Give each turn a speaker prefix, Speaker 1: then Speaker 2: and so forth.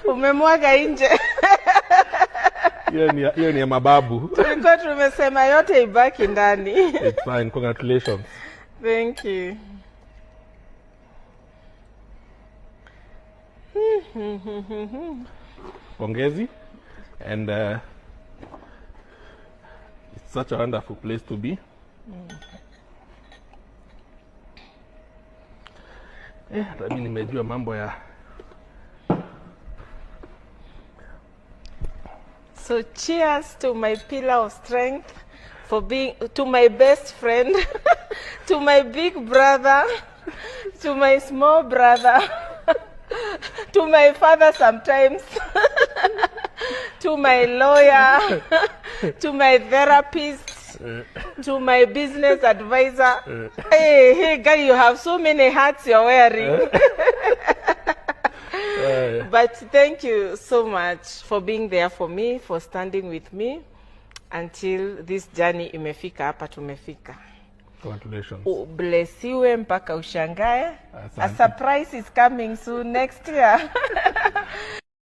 Speaker 1: Umemwaga nje.
Speaker 2: Hiyo ni ya mababu.
Speaker 1: Tulikuwa tumesema yote ibaki ndani.
Speaker 2: It's fine. Congratulations.
Speaker 1: Thank you.
Speaker 2: Pongezi. And it's such a wonderful place to be. Mimi nimejua mambo ya.
Speaker 1: So cheers to my pillar of strength, for being, to my best friend, to my big brother, to my small brother, to my father sometimes, to my lawyer, to my therapist, to my business advisor. Hey guy, you have so many hats you're wearing. But thank you so much for being there for me, for standing with me until this journey imefika hapa tumefika.
Speaker 2: Congratulations.
Speaker 1: Blessiwe mpaka ushangae. A surprise is coming soon next year.